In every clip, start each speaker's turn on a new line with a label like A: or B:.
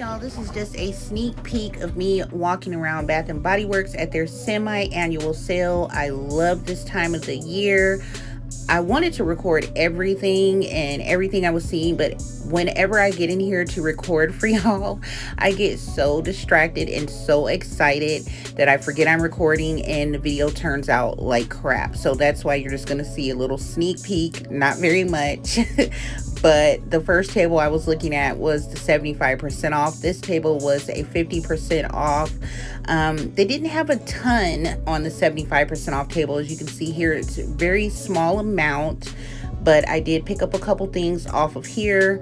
A: y'all, this is just a sneak peek of me walking around Bath and Body Works at their semi-annual sale. I love this time of the year. I wanted to record everything I was seeing, but whenever I get in here to record for y'all, I get so distracted and so excited that I forget I'm recording and the video turns out like crap. So that's why you're just gonna see a little sneak peek, not very much. But the first table I was looking at was the 75% off. This table was a 50% off. They didn't have a ton on the 75% off table. As you can see here, it's a very small amount, but I did pick up a couple things off of here.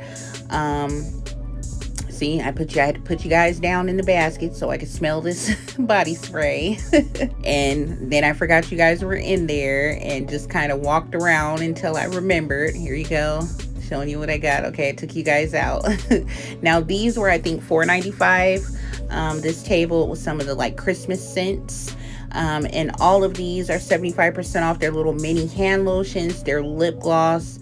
A: See, I had to put you guys down in the basket so I could smell this body spray. And then I forgot you guys were in there and just kind of walked around until I remembered. Here you go. Showing you what I got. Okay, I took you guys out. Now these were, I think, $4.95. This table was some of the like Christmas scents. And all of these are 75% off. Their little mini hand lotions, their lip gloss,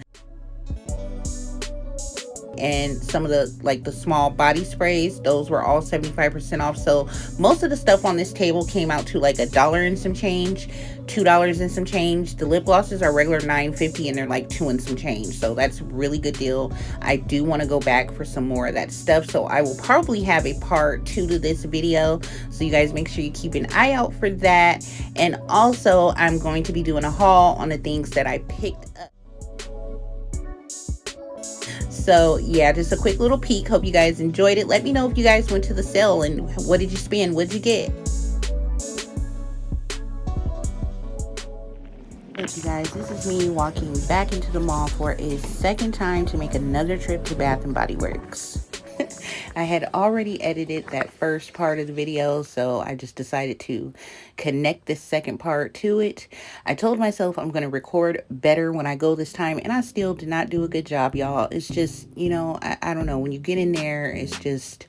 A: and some of the like the small body sprays. Those were all 75% off. So most of the stuff on this table came out to like $1 and some change, $2 and some change. The lip glosses are regular $9.50 and they're like $2 and some change. So that's a really good deal. I do want to go back for some more of that stuff, so I will probably have a part 2 to this video, so you guys make sure you keep an eye out for that. And also I'm going to be doing a haul on the things that I picked up. So yeah, just a quick little peek. Hope you guys enjoyed it. Let me know if you guys went to the sale and what did you spend? What did you get? Hey you guys, this is me walking back into the mall for a second time to make another trip to Bath and Body Works. I had already edited that first part of the video, so I just decided to connect this second part to it. I told myself I'm going to record better when I go this time, and I still did not do a good job, y'all. It's just, you know, I don't know. When you get in there, it's just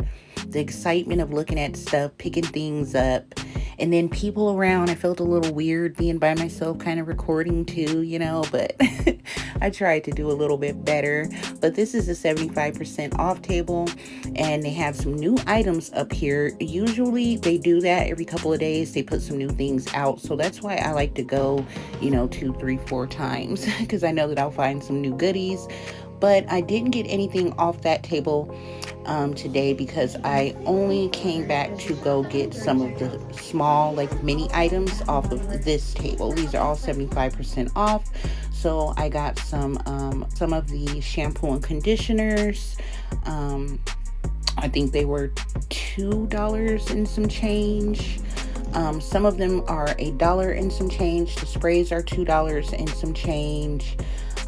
A: the excitement of looking at stuff, picking things up, and then people around. I felt a little weird being by myself, kind of recording too, you know, but I tried to do a little bit better. But this is a 75% off table, and they have some new items up here. Usually they do that every couple of days. They put some new things out. So that's why I like to go, you know, 2, 3, 4 times, because I know that I'll find some new goodies. But I didn't get anything off that table today because I only came back to go get some of the small like mini items off of this table. These are all 75% off. So I got some of the shampoo and conditioners. I think they were $2 and some change. Some of them are $1 and some change. The sprays are $2 and some change.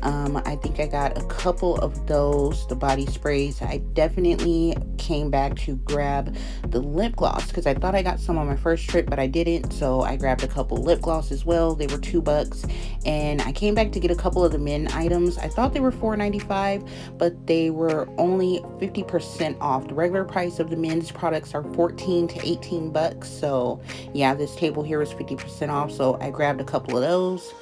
A: I think I got a couple of those, the body sprays. I definitely came back to grab the lip gloss because I thought I got some on my first trip, but I didn't. So I grabbed a couple lip gloss as well. They were $2. And I came back to get a couple of the men items. I thought they were $4.95, but they were only 50% off. The regular price of the men's products are $14 to $18. So yeah, this table here is 50% off. So I grabbed a couple of those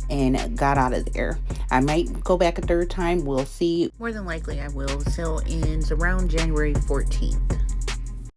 A: and got out of there. I might go back a third time. We'll see. More than likely I will. The sale ends around January 14th.